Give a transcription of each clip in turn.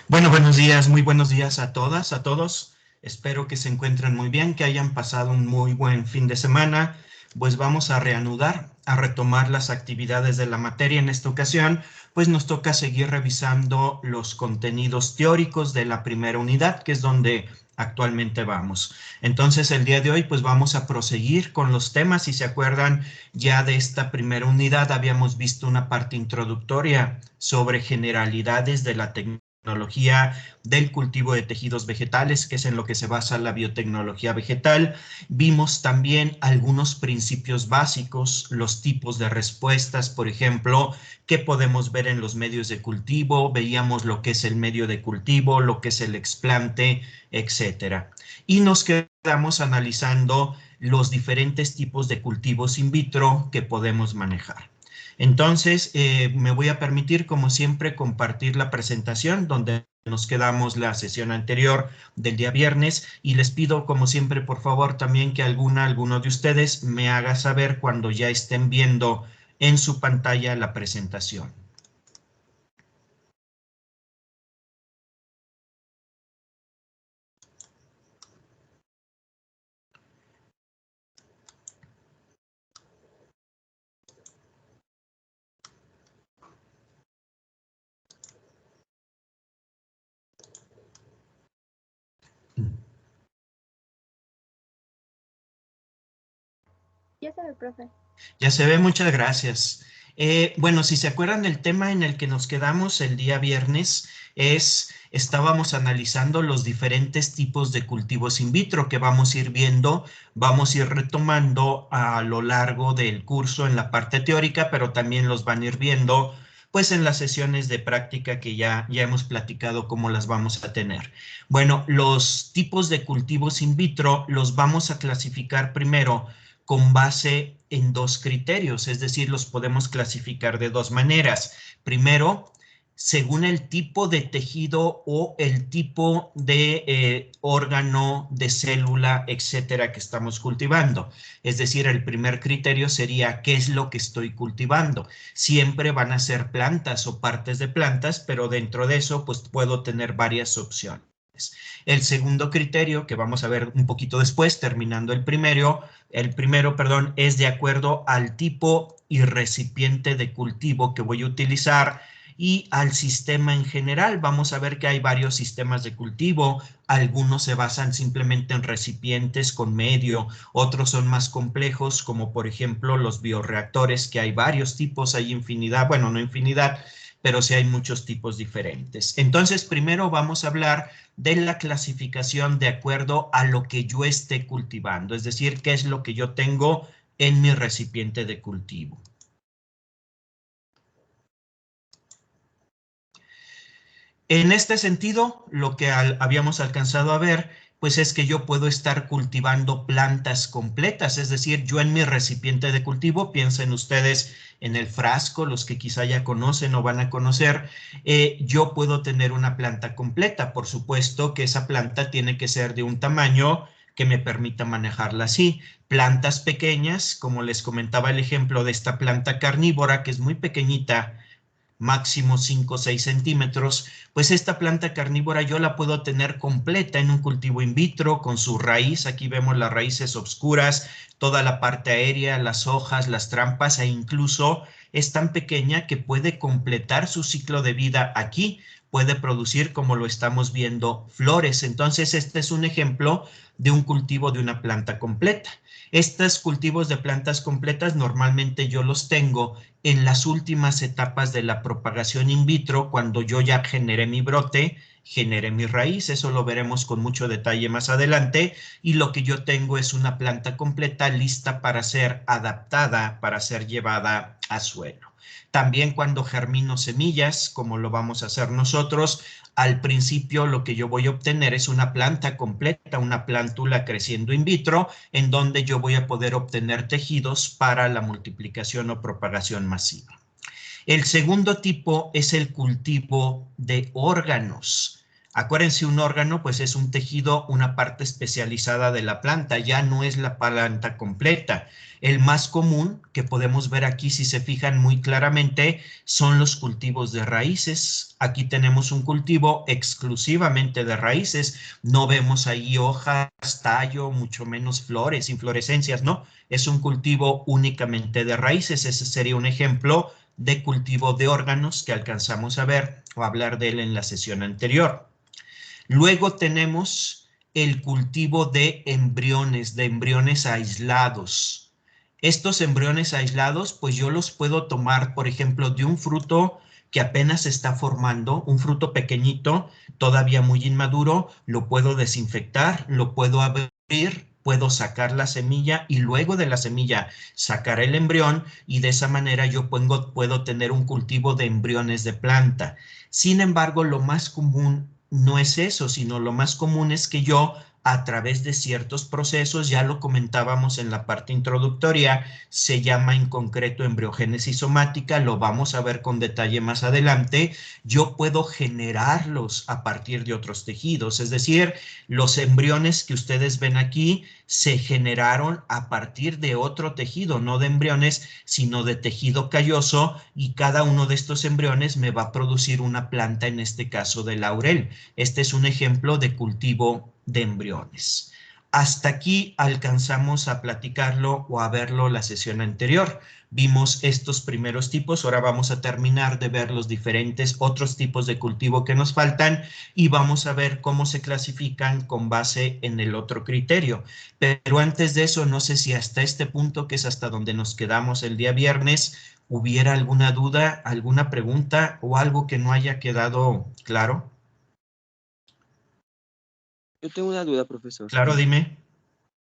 Bueno, buenos días, muy buenos días a todas, a todos. Espero que se encuentren muy bien, que hayan pasado un muy buen fin de semana. Pues vamos a reanudar, a retomar las actividades de la materia. En esta ocasión, pues nos toca seguir revisando los contenidos teóricos de la primera unidad, que es donde actualmente vamos. Entonces, el día de hoy, pues vamos a proseguir con los temas. Si se acuerdan, ya de esta primera unidad habíamos visto una parte introductoria sobre generalidades de la tecnología del cultivo de tejidos vegetales, que es en lo que se basa la biotecnología vegetal. Vimos también algunos principios básicos, los tipos de respuestas, por ejemplo, que podemos ver en los medios de cultivo, veíamos lo que es el medio de cultivo, lo que es el explante, etcétera. Y nos quedamos analizando los diferentes tipos de cultivos in vitro que podemos manejar. Entonces, me voy a permitir, como siempre, compartir la presentación donde nos quedamos la sesión anterior del día viernes y les pido, como siempre, por favor, también que alguno de ustedes me haga saber cuando ya estén viendo en su pantalla la presentación. Ya sabe, profe. Ya se ve, muchas gracias. Bueno, si se acuerdan, el tema en el que nos quedamos el día viernes estábamos analizando los diferentes tipos de cultivos in vitro que vamos a ir viendo, vamos a ir retomando a lo largo del curso en la parte teórica, pero también los van a ir viendo pues en las sesiones de práctica que ya hemos platicado cómo las vamos a tener. Bueno, los tipos de cultivos in vitro los vamos a clasificar primero con base en dos criterios, es decir, los podemos clasificar de dos maneras. Primero, según el tipo de tejido o el tipo de órgano, de célula, etcétera, que estamos cultivando. Es decir, el primer criterio sería qué es lo que estoy cultivando. Siempre van a ser plantas o partes de plantas, pero dentro de eso, pues puedo tener varias opciones. El segundo criterio, que vamos a ver un poquito después, terminando el primero, perdón, es de acuerdo al tipo y recipiente de cultivo que voy a utilizar y al sistema en general. Vamos a ver que hay varios sistemas de cultivo, algunos se basan simplemente en recipientes con medio, otros son más complejos, como por ejemplo los bioreactores, que hay varios tipos, hay infinidad, bueno, no infinidad, pero sí hay muchos tipos diferentes. Entonces, primero vamos a hablar de la clasificación de acuerdo a lo que yo esté cultivando, es decir, qué es lo que yo tengo en mi recipiente de cultivo. En este sentido, lo que habíamos alcanzado a ver, pues es que yo puedo estar cultivando plantas completas, es decir, yo en mi recipiente de cultivo, piensen ustedes en el frasco, los que quizá ya conocen o van a conocer, yo puedo tener una planta completa. Por supuesto que esa planta tiene que ser de un tamaño que me permita manejarla así. Plantas pequeñas, como les comentaba el ejemplo de esta planta carnívora, que es muy pequeñita, máximo 5 o 6 centímetros, pues esta planta carnívora yo la puedo tener completa en un cultivo in vitro con su raíz. Aquí vemos las raíces oscuras, toda la parte aérea, las hojas, las trampas, e incluso es tan pequeña que puede completar su ciclo de vida aquí, puede producir, como lo estamos viendo, flores. Entonces, este es un ejemplo de un cultivo de una planta completa. Estos cultivos de plantas completas normalmente yo los tengo en las últimas etapas de la propagación in vitro, cuando yo ya generé mi brote, generé mi raíz. Eso lo veremos con mucho detalle más adelante, y lo que yo tengo es una planta completa lista para ser adaptada, para ser llevada a suelo. También cuando germino semillas, como lo vamos a hacer nosotros, al principio lo que yo voy a obtener es una planta completa, una plántula creciendo in vitro, en donde yo voy a poder obtener tejidos para la multiplicación o propagación masiva. El segundo tipo es el cultivo de órganos. Acuérdense, un órgano pues es un tejido, una parte especializada de la planta, ya no es la planta completa. El más común que podemos ver aquí, si se fijan muy claramente, son los cultivos de raíces. Aquí tenemos un cultivo exclusivamente de raíces. No vemos ahí hojas, tallo, mucho menos flores, inflorescencias, ¿no? Es un cultivo únicamente de raíces. Ese sería un ejemplo de cultivo de órganos que alcanzamos a ver o hablar de él en la sesión anterior. Luego tenemos el cultivo de embriones aislados. Estos embriones aislados, pues yo los puedo tomar, por ejemplo, de un fruto que apenas se está formando, un fruto pequeñito, todavía muy inmaduro, lo puedo desinfectar, lo puedo abrir, puedo sacar la semilla y luego de la semilla sacar el embrión y de esa manera yo puedo tener un cultivo de embriones de planta. Sin embargo, lo más común no es eso, sino lo más común es que yo, a través de ciertos procesos, ya lo comentábamos en la parte introductoria, se llama en concreto embriogénesis somática, lo vamos a ver con detalle más adelante, yo puedo generarlos a partir de otros tejidos, es decir, los embriones que ustedes ven aquí se generaron a partir de otro tejido, no de embriones, sino de tejido calloso, y cada uno de estos embriones me va a producir una planta, en este caso de laurel. Este es un ejemplo de cultivo de embriones. Hasta aquí alcanzamos a platicarlo o a verlo la sesión anterior. Vimos estos primeros tipos, ahora vamos a terminar de ver los diferentes otros tipos de cultivo que nos faltan y vamos a ver cómo se clasifican con base en el otro criterio. Pero antes de eso, no sé si hasta este punto, que es hasta donde nos quedamos el día viernes, hubiera alguna duda, alguna pregunta o algo que no haya quedado claro. Yo tengo una duda, profesor. Claro, dime.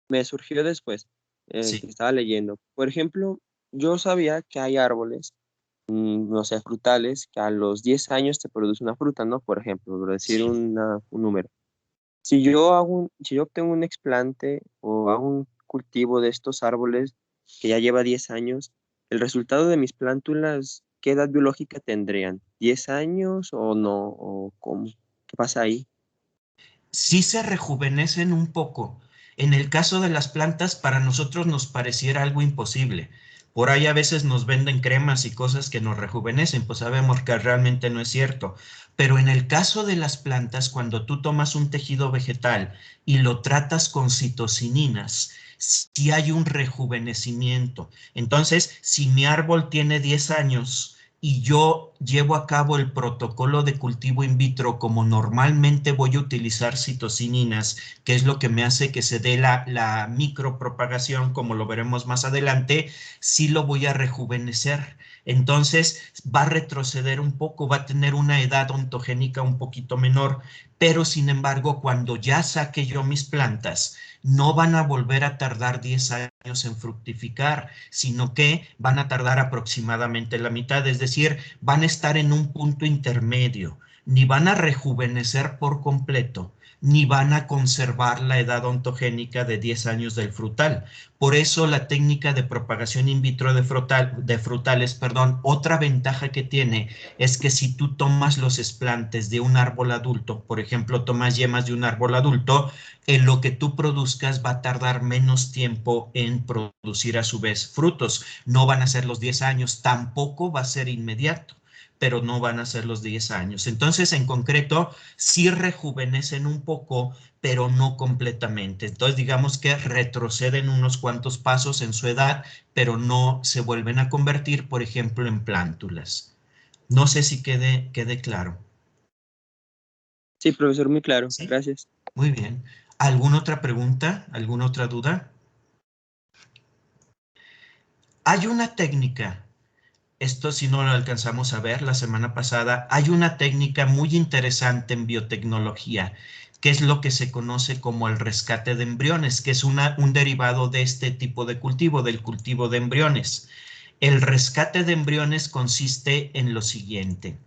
Me surgió después que Sí, estaba leyendo. Por ejemplo, yo sabía que hay árboles, no sé, frutales, que a los 10 años te produce una fruta, ¿no? Por ejemplo, por decir sí. un número. Si yo obtengo un explante o hago un cultivo de estos árboles que ya lleva 10 años, el resultado de mis plántulas, ¿qué edad biológica tendrían? ¿10 años o no? ¿O cómo? ¿Qué pasa ahí? Sí se rejuvenecen un poco. En el caso de las plantas, para nosotros nos pareciera algo imposible. Por ahí a veces nos venden cremas y cosas que nos rejuvenecen, pues sabemos que realmente no es cierto. Pero en el caso de las plantas, cuando tú tomas un tejido vegetal y lo tratas con citocininas, sí hay un rejuvenecimiento. Entonces, si mi árbol tiene 10 años y yo llevo a cabo el protocolo de cultivo in vitro como normalmente voy a utilizar citocininas, que es lo que me hace que se dé la micropropagación, como lo veremos más adelante, sí lo voy a rejuvenecer. Entonces va a retroceder un poco, va a tener una edad ontogénica un poquito menor, pero sin embargo, cuando ya saque yo mis plantas, no van a volver a tardar 10 años en fructificar, sino que van a tardar aproximadamente la mitad, es decir, van a estar en un punto intermedio, ni van a rejuvenecer por completo, ni van a conservar la edad ontogénica de 10 años del frutal. Por eso la técnica de propagación in vitro de frutales, perdón, otra ventaja que tiene es que si tú tomas los esplantes de un árbol adulto, por ejemplo, tomas yemas de un árbol adulto, en lo que tú produzcas va a tardar menos tiempo en producir a su vez frutos. No van a ser los 10 años, tampoco va a ser inmediato, pero no van a ser los 10 años. Entonces, en concreto, sí rejuvenecen un poco, pero no completamente. Entonces, digamos que retroceden unos cuantos pasos en su edad, pero no se vuelven a convertir, por ejemplo, en plántulas. No sé si quede claro. Sí, profesor, muy claro. ¿Sí? Gracias. Muy bien. ¿Alguna otra pregunta? ¿Alguna otra duda? Hay una técnica, esto si no lo alcanzamos a ver la semana pasada, hay una técnica muy interesante en biotecnología, que es lo que se conoce como el rescate de embriones, que es un derivado de este tipo de cultivo, del cultivo de embriones. El rescate de embriones consiste en lo siguiente.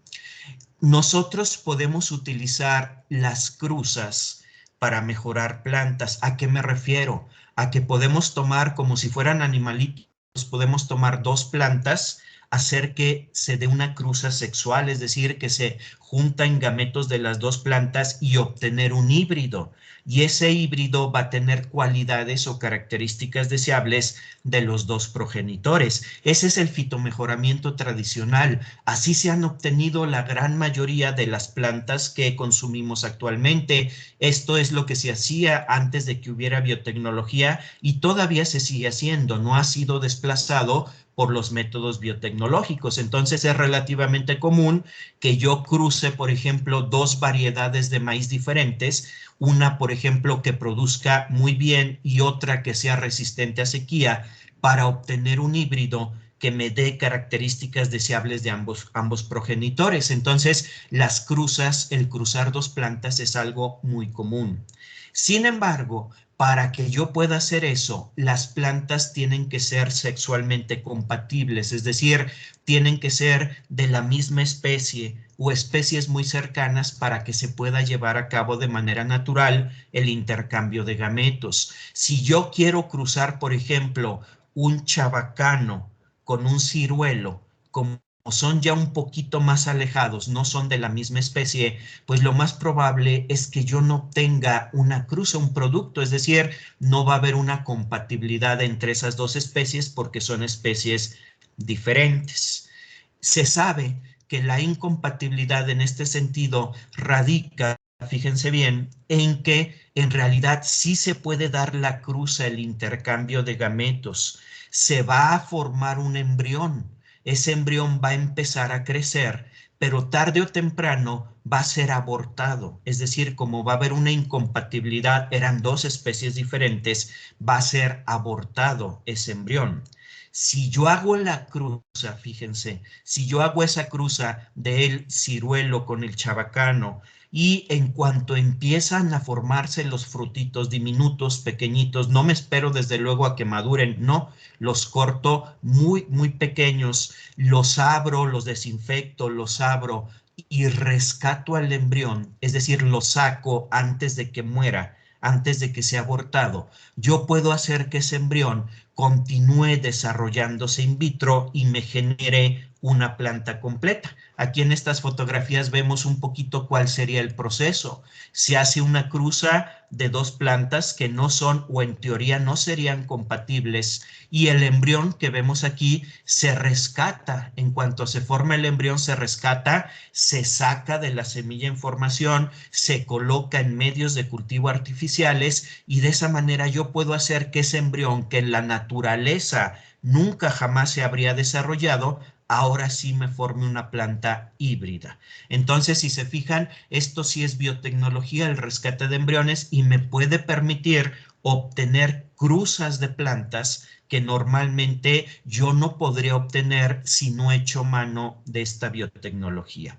Nosotros podemos utilizar las cruzas para mejorar plantas. ¿A qué me refiero? A que podemos tomar como si fueran animalitos, podemos tomar dos plantas, hacer que se dé una cruza sexual, es decir, que se juntan gametos de las dos plantas y obtener un híbrido. Y ese híbrido va a tener cualidades o características deseables de los dos progenitores. Ese es el fitomejoramiento tradicional. Así se han obtenido la gran mayoría de las plantas que consumimos actualmente. Esto es lo que se hacía antes de que hubiera biotecnología y todavía se sigue haciendo. No ha sido desplazado por los métodos biotecnológicos. Entonces es relativamente común que yo cruce, por ejemplo, dos variedades de maíz diferentes, una, por ejemplo, que produzca muy bien y otra que sea resistente a sequía, para obtener un híbrido que me dé características deseables de ambos progenitores. Entonces, las cruzas, el cruzar dos plantas es algo muy común. Sin embargo, para que yo pueda hacer eso, las plantas tienen que ser sexualmente compatibles, es decir, tienen que ser de la misma especie o especies muy cercanas para que se pueda llevar a cabo de manera natural el intercambio de gametos. Si yo quiero cruzar, por ejemplo, un chabacano con un ciruelo, como son ya un poquito más alejados, no son de la misma especie, pues lo más probable es que yo no obtenga una cruza, un producto, es decir, no va a haber una compatibilidad entre esas dos especies porque son especies diferentes. Se sabe que la incompatibilidad en este sentido radica, fíjense bien, en que en realidad sí se puede dar la cruza, el intercambio de gametos. Se va a formar un embrión. Ese embrión va a empezar a crecer, pero tarde o temprano va a ser abortado. Es decir, como va a haber una incompatibilidad, eran dos especies diferentes, va a ser abortado ese embrión. Si yo hago la cruza, fíjense, si yo hago esa cruza del ciruelo con el chabacano y en cuanto empiezan a formarse los frutitos diminutos, pequeñitos, no me espero desde luego a que maduren, no, los corto muy, muy pequeños, los abro, los desinfecto, los abro y rescato al embrión, es decir, lo saco antes de que muera, antes de que sea abortado. Yo puedo hacer que ese embrión continúe desarrollándose in vitro y me genere una planta completa. Aquí en estas fotografías vemos un poquito cuál sería el proceso. Se hace una cruza de dos plantas que no son o en teoría no serían compatibles y el embrión que vemos aquí se rescata. En cuanto se forma el embrión, se rescata, se saca de la semilla en formación, se coloca en medios de cultivo artificiales y de esa manera yo puedo hacer que ese embrión que en la naturaleza nunca jamás se habría desarrollado, ahora sí me forme una planta híbrida. Entonces, si se fijan, esto sí es biotecnología, el rescate de embriones, y me puede permitir obtener cruzas de plantas que normalmente yo no podría obtener si no echo mano de esta biotecnología.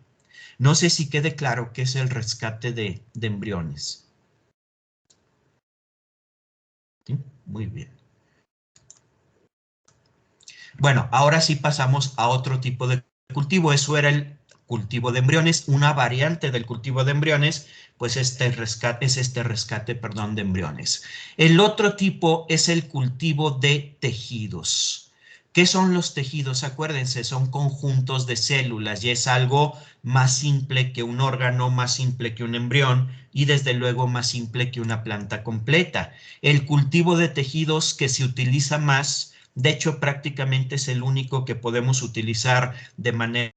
No sé si quede claro qué es el rescate de embriones. ¿Sí? Muy bien. Bueno, ahora sí pasamos a otro tipo de cultivo. Eso era el cultivo de embriones. Una variante del cultivo de embriones, pues es este rescate, perdón, de embriones. El otro tipo es el cultivo de tejidos. ¿Qué son los tejidos? Acuérdense, son conjuntos de células y es algo más simple que un órgano, más simple que un embrión y desde luego más simple que una planta completa. El cultivo de tejidos que se utiliza más, de hecho, prácticamente es el único que podemos utilizar de manera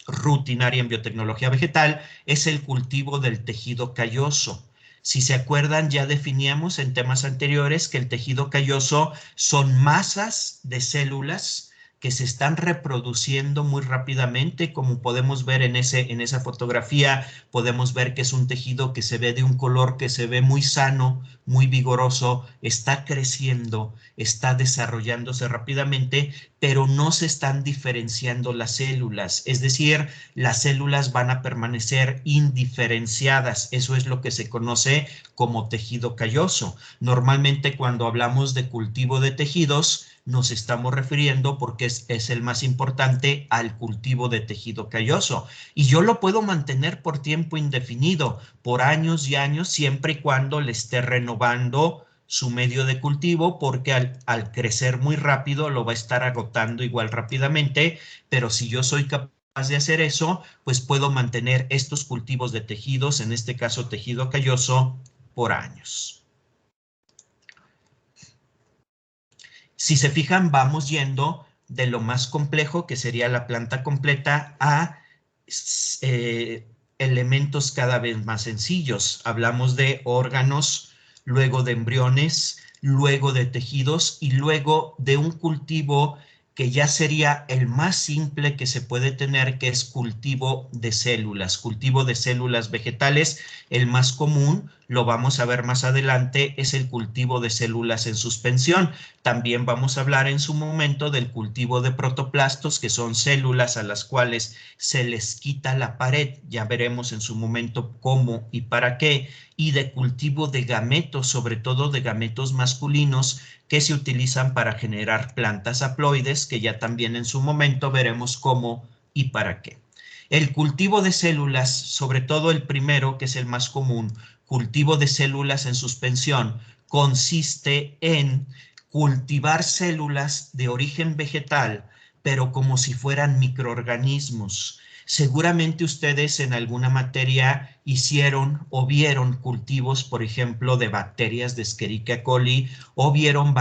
rutinaria en biotecnología vegetal, es el cultivo del tejido calloso. Si se acuerdan, ya definíamos en temas anteriores que el tejido calloso son masas de células que se están reproduciendo muy rápidamente, como podemos ver en esa fotografía, podemos ver que es un tejido que se ve de un color que se ve muy sano, muy vigoroso, está creciendo, está desarrollándose rápidamente, pero no se están diferenciando las células, es decir, las células van a permanecer indiferenciadas, eso es lo que se conoce como tejido calloso. Normalmente cuando hablamos de cultivo de tejidos, nos estamos refiriendo, porque es el más importante, al cultivo de tejido calloso. Y yo lo puedo mantener por tiempo indefinido, por años y años, siempre y cuando le esté renovando su medio de cultivo, porque al crecer muy rápido lo va a estar agotando igual rápidamente, pero si yo soy capaz de hacer eso, pues puedo mantener estos cultivos de tejidos, en este caso tejido calloso, por años. Si se fijan, vamos yendo de lo más complejo, que sería la planta completa, a elementos cada vez más sencillos. Hablamos de órganos, luego de embriones, luego de tejidos y luego de un cultivo que ya sería el más simple que se puede tener, que es cultivo de células vegetales. El más común, lo vamos a ver más adelante, es el cultivo de células en suspensión. También vamos a hablar en su momento del cultivo de protoplastos, que son células a las cuales se les quita la pared, ya veremos en su momento cómo y para qué, y de cultivo de gametos, sobre todo de gametos masculinos, que se utilizan para generar plantas haploides, que ya también en su momento veremos cómo y para qué. El cultivo de células, sobre todo el primero, que es el más común, cultivo de células en suspensión, consiste en cultivar células de origen vegetal, pero como si fueran microorganismos. Seguramente ustedes en alguna materia hicieron o vieron cultivos, por ejemplo, de bacterias de Escherichia coli, o vieron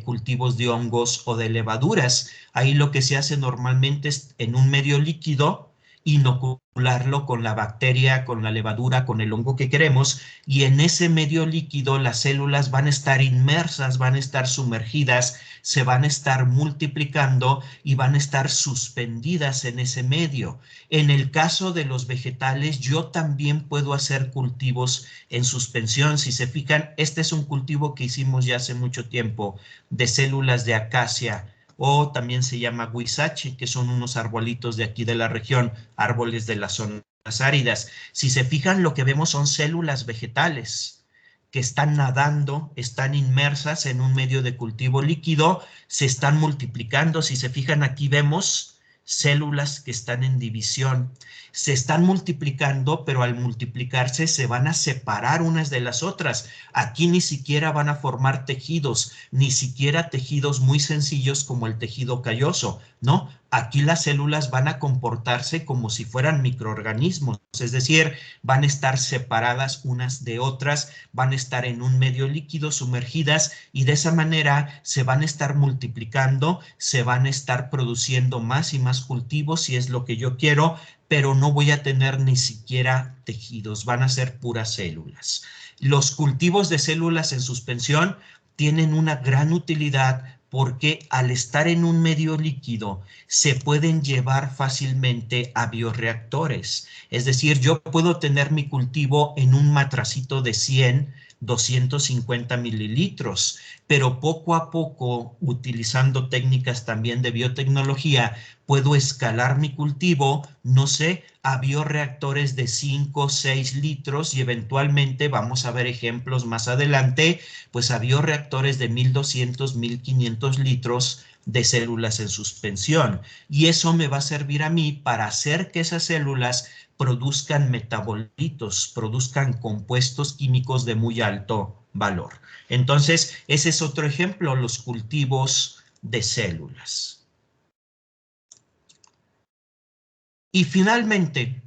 cultivos de hongos o de levaduras. Ahí lo que se hace normalmente es, en un medio líquido, inocularlo con la bacteria, con la levadura, con el hongo que queremos, y en ese medio líquido las células van a estar inmersas, van a estar sumergidas, se van a estar multiplicando y van a estar suspendidas en ese medio. En el caso de los vegetales, yo también puedo hacer cultivos en suspensión. Si se fijan, este es un cultivo que hicimos ya hace mucho tiempo de células de acacia, o también se llama huizache, que son unos arbolitos de aquí de la región, árboles de las zonas áridas. Si se fijan, lo que vemos son células vegetales que están nadando, están inmersas en un medio de cultivo líquido, se están multiplicando. Si se fijan, aquí vemos células que están en división. Se están multiplicando, pero al multiplicarse se van a separar unas de las otras. Aquí ni siquiera van a formar tejidos, ni siquiera tejidos muy sencillos como el tejido calloso, ¿no? Aquí las células van a comportarse como si fueran microorganismos, es decir, van a estar separadas unas de otras, van a estar en un medio líquido sumergidas, y de esa manera se van a estar multiplicando, se van a estar produciendo más y más cultivos, si es lo que yo quiero, pero no voy a tener ni siquiera tejidos, van a ser puras células. Los cultivos de células en suspensión tienen una gran utilidad, porque al estar en un medio líquido se pueden llevar fácilmente a bioreactores. Es decir, yo puedo tener mi cultivo en un matracito de 100, 250 mililitros, pero poco a poco, utilizando técnicas también de biotecnología, puedo escalar mi cultivo, no sé, a bioreactores de 5, 6 litros, y eventualmente, vamos a ver ejemplos más adelante, pues a bioreactores de 1200, 1500 litros de células en suspensión. Y eso me va a servir a mí para hacer que esas células produzcan metabolitos, produzcan compuestos químicos de muy alto valor. Entonces, ese es otro ejemplo, los cultivos de células. Y finalmente,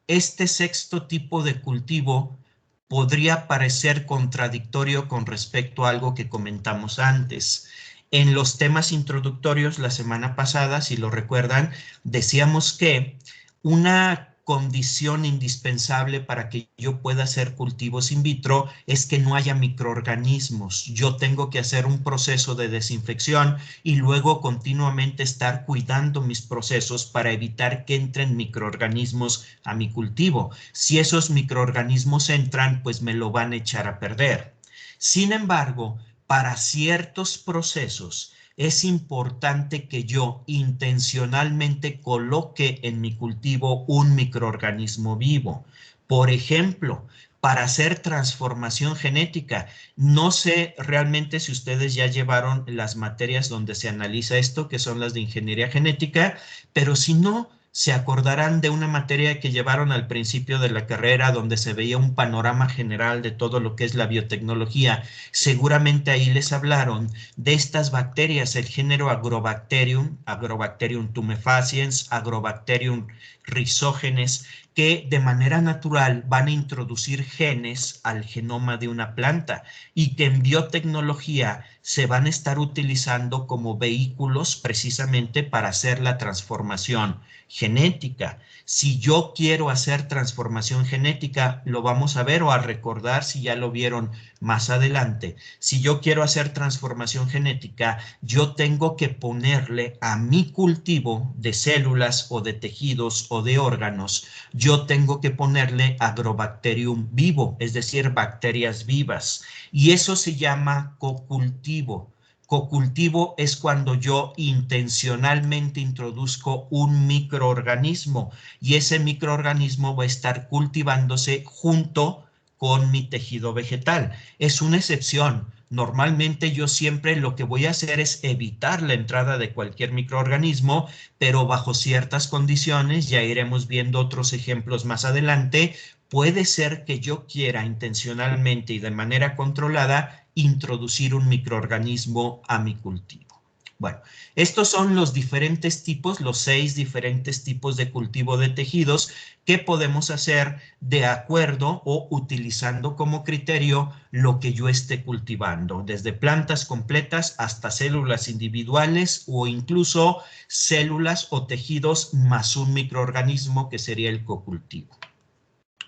este sexto tipo de cultivo podría parecer contradictorio con respecto a algo que comentamos antes. En los temas introductorios la semana pasada, si lo recuerdan, decíamos que una condición indispensable para que yo pueda hacer cultivos in vitro es que no haya microorganismos. Yo tengo que hacer un proceso de desinfección y luego continuamente estar cuidando mis procesos para evitar que entren microorganismos a mi cultivo. Si esos microorganismos entran, pues me lo van a echar a perder. Sin embargo, para ciertos procesos es importante que yo intencionalmente coloque en mi cultivo un microorganismo vivo. Por ejemplo, para hacer transformación genética. No sé realmente si ustedes ya llevaron las materias donde se analiza esto, que son las de ingeniería genética, pero si no, se acordarán de una materia que llevaron al principio de la carrera donde se veía un panorama general de todo lo que es la biotecnología. Seguramente ahí les hablaron de estas bacterias, el género Agrobacterium, Agrobacterium tumefaciens, Agrobacterium rhizógenes, que de manera natural van a introducir genes al genoma de una planta y que en biotecnología se van a estar utilizando como vehículos precisamente para hacer la transformación genética. Si yo quiero hacer transformación genética, lo vamos a ver o a recordar si ya lo vieron más adelante. Si yo quiero hacer transformación genética, yo tengo que ponerle a mi cultivo de células o de tejidos o de órganos, yo tengo que ponerle agrobacterium vivo, es decir, bacterias vivas. Y eso se llama cocultivo. Cocultivo es cuando yo intencionalmente introduzco un microorganismo y ese microorganismo va a estar cultivándose junto con mi tejido vegetal. Es una excepción. Normalmente yo siempre lo que voy a hacer es evitar la entrada de cualquier microorganismo, pero bajo ciertas condiciones, ya iremos viendo otros ejemplos más adelante, puede ser que yo quiera intencionalmente y de manera controlada introducir un microorganismo a mi cultivo. Bueno, estos son los diferentes tipos, los 6 diferentes tipos de cultivo de tejidos que podemos hacer de acuerdo o utilizando como criterio lo que yo esté cultivando, desde plantas completas hasta células individuales o incluso células o tejidos más un microorganismo que sería el cocultivo.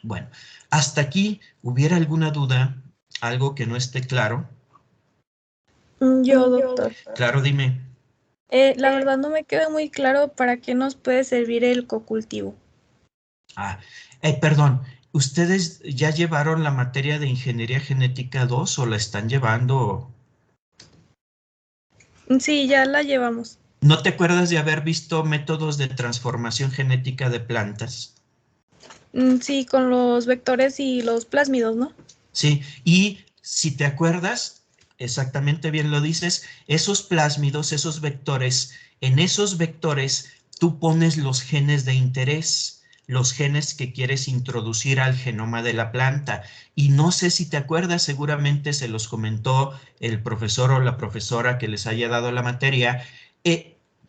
Bueno, hasta aquí, ¿hubiera alguna duda? ¿Algo que no esté claro? Yo, doctor. Claro, dime. La verdad no me queda muy claro para qué nos puede servir el cocultivo. Perdón, ¿ustedes ya llevaron la materia de Ingeniería Genética 2 o la están llevando? Sí, ya la llevamos. ¿No te acuerdas de haber visto métodos de transformación genética de plantas? Sí, con los vectores y los plásmidos, ¿no? Sí, y si te acuerdas, exactamente bien lo dices, esos plásmidos, esos vectores, en esos vectores tú pones los genes de interés, los genes que quieres introducir al genoma de la planta. Y no sé si te acuerdas, seguramente se los comentó el profesor o la profesora que les haya dado la materia.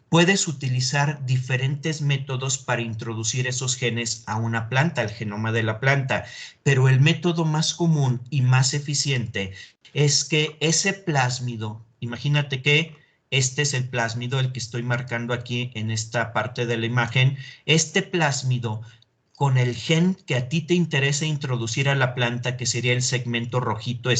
Puedes utilizar diferentes métodos para introducir esos genes a una planta, al genoma de la planta, pero el método más común y más eficiente es que ese plásmido, imagínate que este es el plásmido, el que estoy marcando aquí en esta parte de la imagen, este plásmido con el gen que a ti te interesa introducir a la planta, que sería el segmento rojito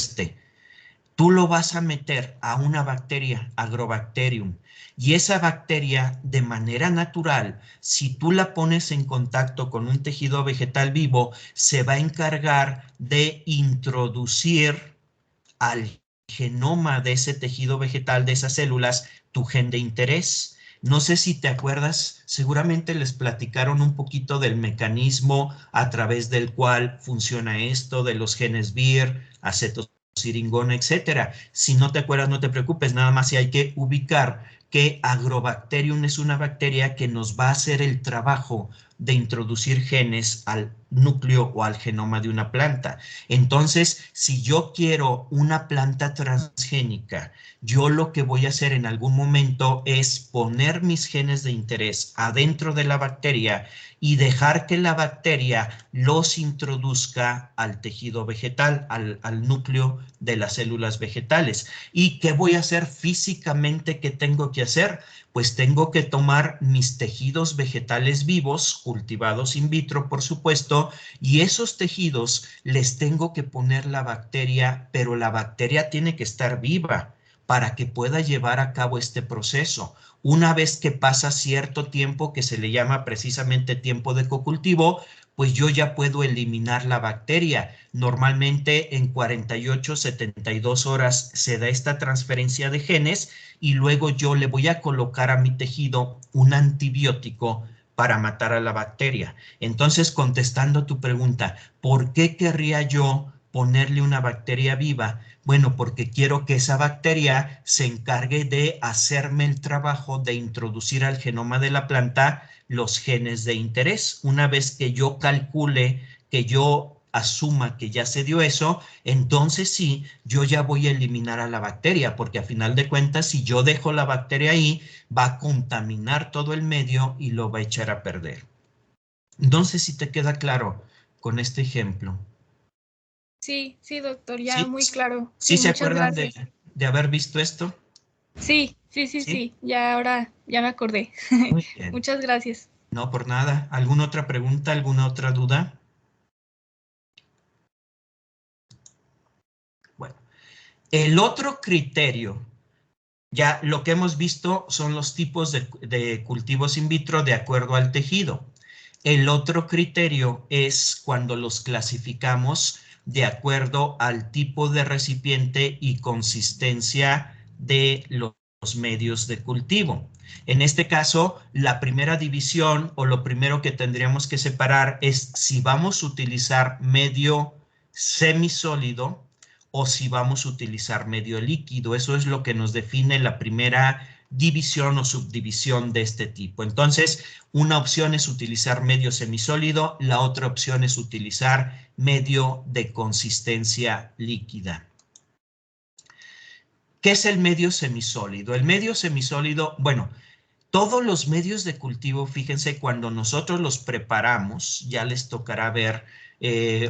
tú lo vas a meter a una bacteria, Agrobacterium, y esa bacteria de manera natural, si tú la pones en contacto con un tejido vegetal vivo, se va a encargar de introducir al genoma de ese tejido vegetal, de esas células, tu gen de interés. No sé si te acuerdas, seguramente les platicaron un poquito del mecanismo a través del cual funciona esto, de los genes BIR, acetosiringona, etcétera. Si no te acuerdas, no te preocupes, nada más si hay que ubicar que Agrobacterium es una bacteria que nos va a hacer el trabajo de introducir genes al núcleo o al genoma de una planta. Entonces, si yo quiero una planta transgénica, yo lo que voy a hacer en algún momento es poner mis genes de interés adentro de la bacteria y dejar que la bacteria los introduzca al tejido vegetal, al núcleo de las células vegetales. ¿Y qué voy a hacer físicamente? ¿Qué tengo que hacer? Pues tengo que tomar mis tejidos vegetales vivos, cultivados in vitro, por supuesto, y esos tejidos les tengo que poner la bacteria, pero la bacteria tiene que estar viva para que pueda llevar a cabo este proceso. Una vez que pasa cierto tiempo, que se le llama precisamente tiempo de cocultivo, pues yo ya puedo eliminar la bacteria. Normalmente en 48, 72 horas se da esta transferencia de genes y luego yo le voy a colocar a mi tejido un antibiótico para matar a la bacteria. Entonces, contestando tu pregunta, ¿por qué querría yo ponerle una bacteria viva? Bueno, porque quiero que esa bacteria se encargue de hacerme el trabajo de introducir al genoma de la planta los genes de interés. Una vez que yo calcule, que yo asuma que ya se dio eso, entonces sí, yo ya voy a eliminar a la bacteria, porque a final de cuentas, si yo dejo la bacteria ahí, va a contaminar todo el medio y lo va a echar a perder. Entonces, si te queda claro con este ejemplo. Sí, sí, doctor, ya ¿Sí? muy claro. ¿Sí Sí, se muchas acuerdan gracias. de haber visto esto? Sí, sí, sí, ¿Sí? sí, ya ahora ya me acordé. Muy bien. Muchas gracias. No, por nada. ¿Alguna otra pregunta? ¿Alguna otra duda? Bueno, el otro criterio, ya lo que hemos visto son los tipos de cultivos in vitro de acuerdo al tejido. El otro criterio es cuando los clasificamos de acuerdo al tipo de recipiente y consistencia de los medios de cultivo. En este caso, la primera división o lo primero que tendríamos que separar es si vamos a utilizar medio semisólido o si vamos a utilizar medio líquido. Eso es lo que nos define la primera división o subdivisión de este tipo. Entonces, una opción es utilizar medio semisólido, la otra opción es utilizar medio de consistencia líquida. ¿Qué es el medio semisólido? El medio semisólido, bueno, todos los medios de cultivo, fíjense, cuando nosotros los preparamos, ya les tocará ver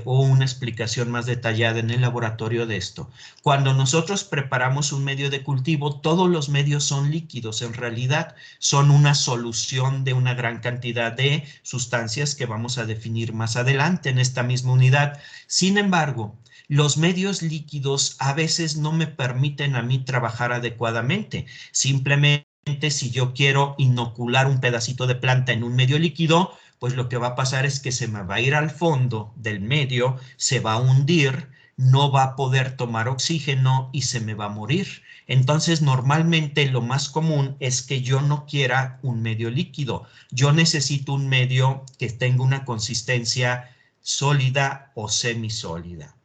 o una explicación más detallada en el laboratorio de esto. Cuando nosotros preparamos un medio de cultivo, todos los medios son líquidos, en realidad son una solución de una gran cantidad de sustancias que vamos a definir más adelante en esta misma unidad. Sin embargo, los medios líquidos a veces no me permiten a mí trabajar adecuadamente. Simplemente si yo quiero inocular un pedacito de planta en un medio líquido, pues lo que va a pasar es que se me va a ir al fondo del medio, se va a hundir, no va a poder tomar oxígeno y se me va a morir. Entonces, normalmente lo más común es que yo no quiera un medio líquido. Yo necesito un medio que tenga una consistencia sólida o semisólida.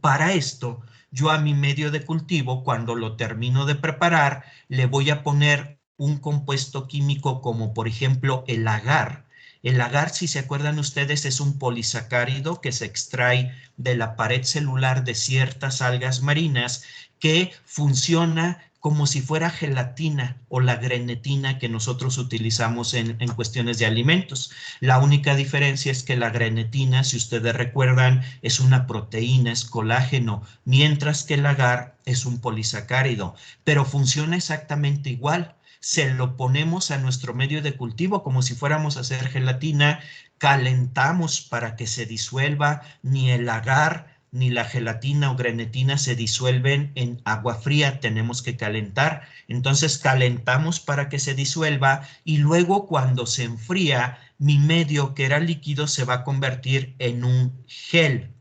Para esto, yo a mi medio de cultivo, cuando lo termino de preparar, le voy a poner un compuesto químico como por ejemplo el agar. El agar, si se acuerdan ustedes, es un polisacárido que se extrae de la pared celular de ciertas algas marinas que funciona como si fuera gelatina o la grenetina que nosotros utilizamos en cuestiones de alimentos. La única diferencia es que la grenetina, si ustedes recuerdan, es una proteína, es colágeno, mientras que el agar es un polisacárido, pero funciona exactamente igual. Se lo ponemos a nuestro medio de cultivo como si fuéramos a hacer gelatina, calentamos para que se disuelva, ni el agar ni la gelatina o grenetina se disuelven en agua fría, tenemos que calentar. Entonces calentamos para que se disuelva y luego cuando se enfría, mi medio que era líquido se va a convertir en un gel,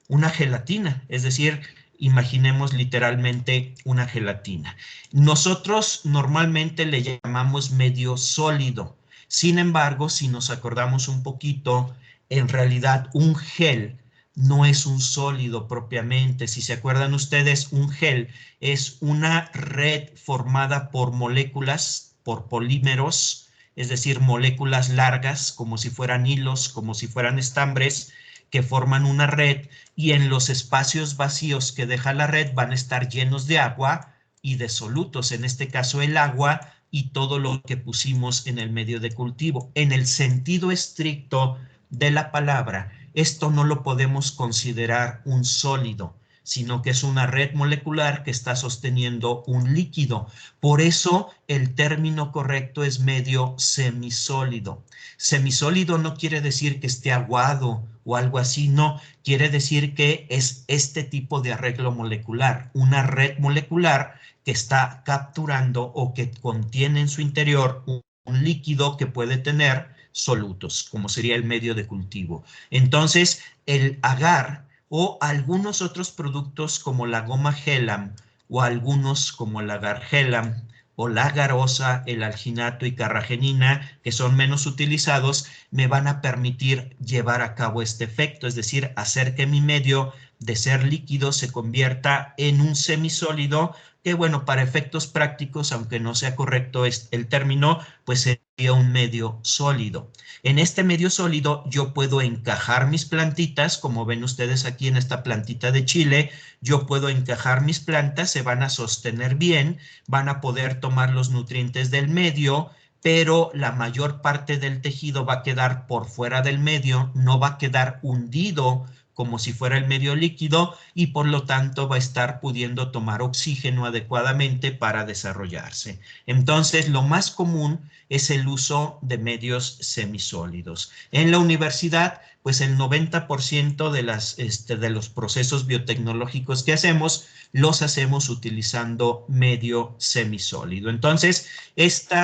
una gelatina, es decir, imaginemos literalmente una gelatina. Nosotros normalmente le llamamos medio sólido. Sin embargo, si nos acordamos un poquito, en realidad un gel no es un sólido propiamente. Si se acuerdan ustedes, un gel es una red formada por moléculas, por polímeros, es decir, moléculas largas, como si fueran hilos, como si fueran estambres, que forman una red y en los espacios vacíos que deja la red van a estar llenos de agua y de solutos, en este caso el agua y todo lo que pusimos en el medio de cultivo. En el sentido estricto de la palabra, esto no lo podemos considerar un sólido, sino que es una red molecular que está sosteniendo un líquido. Por eso el término correcto es medio semisólido. Semisólido no quiere decir que esté aguado o algo así, no, quiere decir que es este tipo de arreglo molecular, una red molecular que está capturando o que contiene en su interior un líquido que puede tener solutos, como sería el medio de cultivo. Entonces, el agar o algunos otros productos como la goma Helam o algunos como el agar Helam o la agarosa, el alginato y carragenina, que son menos utilizados, me van a permitir llevar a cabo este efecto, es decir, hacer que mi medio de ser líquido se convierta en un semisólido que, bueno, para efectos prácticos, aunque no sea correcto el término, pues sería un medio sólido. En este medio sólido yo puedo encajar mis plantitas, como ven ustedes aquí en esta plantita de chile, yo puedo encajar mis plantas, se van a sostener bien, van a poder tomar los nutrientes del medio, pero la mayor parte del tejido va a quedar por fuera del medio, no va a quedar hundido como si fuera el medio líquido y por lo tanto va a estar pudiendo tomar oxígeno adecuadamente para desarrollarse. Entonces, lo más común es el uso de medios semisólidos. En la universidad, pues el 90% de los procesos biotecnológicos que hacemos, los hacemos utilizando medio semisólido. Entonces, este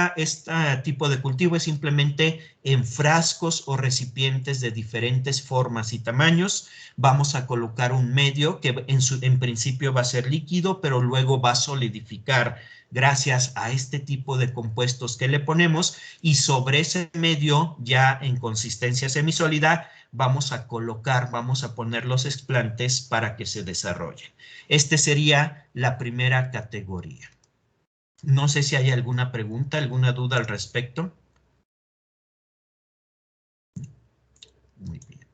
tipo de cultivo es simplemente en frascos o recipientes de diferentes formas y tamaños. Vamos a colocar un medio que en principio va a ser líquido, pero luego va a solidificar gracias a este tipo de compuestos que le ponemos, y sobre ese medio ya en consistencia semisólida vamos a poner los explantes para que se desarrollen. Este sería la primera categoría. No sé si hay alguna pregunta, alguna duda al respecto. Muy bien.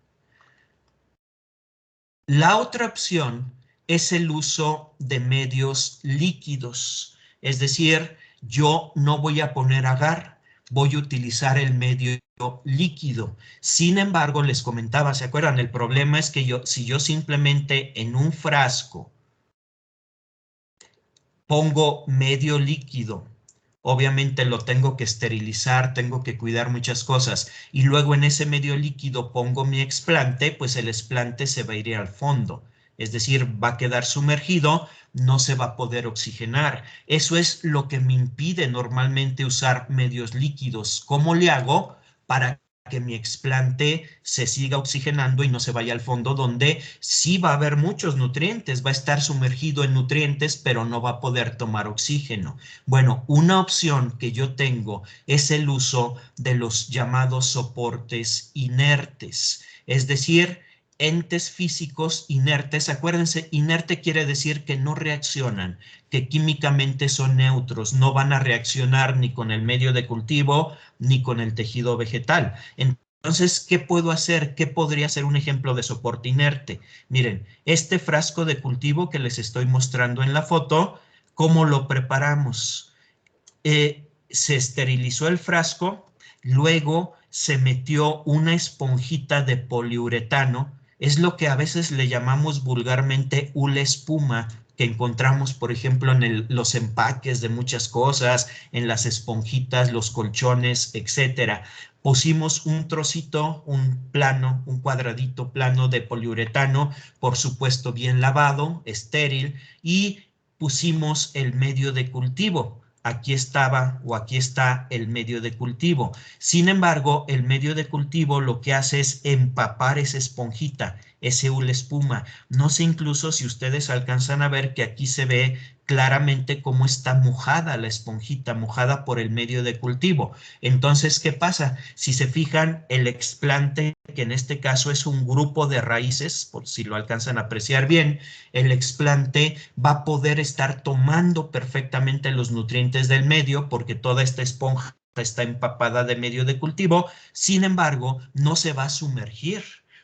La otra opción es el uso de medios líquidos, es decir, yo no voy a poner agar, voy a utilizar el medio líquido. Sin embargo, les comentaba, ¿se acuerdan? El problema es que si yo simplemente en un frasco pongo medio líquido, obviamente lo tengo que esterilizar, tengo que cuidar muchas cosas, y luego en ese medio líquido pongo mi explante, pues el explante se va a ir al fondo, es decir, va a quedar sumergido, no se va a poder oxigenar. Eso es lo que me impide normalmente usar medios líquidos. ¿Cómo le hago para que mi explante se siga oxigenando y no se vaya al fondo, donde sí va a haber muchos nutrientes, va a estar sumergido en nutrientes, pero no va a poder tomar oxígeno? Bueno, una opción que yo tengo es el uso de los llamados soportes inertes, es decir, entes físicos inertes. Acuérdense, inerte quiere decir que no reaccionan, que químicamente son neutros, no van a reaccionar ni con el medio de cultivo ni con el tejido vegetal. Entonces, ¿qué puedo hacer? ¿Qué podría ser un ejemplo de soporte inerte? Miren, este frasco de cultivo que les estoy mostrando en la foto, ¿cómo lo preparamos? Se esterilizó el frasco, luego se metió una esponjita de poliuretano, es lo que a veces le llamamos vulgarmente hule espuma, que encontramos, por ejemplo, en los empaques de muchas cosas, en las esponjitas, los colchones, etcétera. Pusimos un trocito, un plano, un cuadradito plano de poliuretano, por supuesto bien lavado, estéril, y pusimos el medio de cultivo. Aquí estaba o aquí está el medio de cultivo. Sin embargo, el medio de cultivo lo que hace es empapar esa esponjita, ese hule espuma. No sé incluso si ustedes alcanzan a ver que aquí se ve claramente cómo está mojada la esponjita, mojada por el medio de cultivo. Entonces, ¿qué pasa? Si se fijan, el explante, que en este caso es un grupo de raíces, por si lo alcanzan a apreciar bien, el explante va a poder estar tomando perfectamente los nutrientes del medio, porque toda esta esponja está empapada de medio de cultivo. Sin embargo, no se va a sumergir.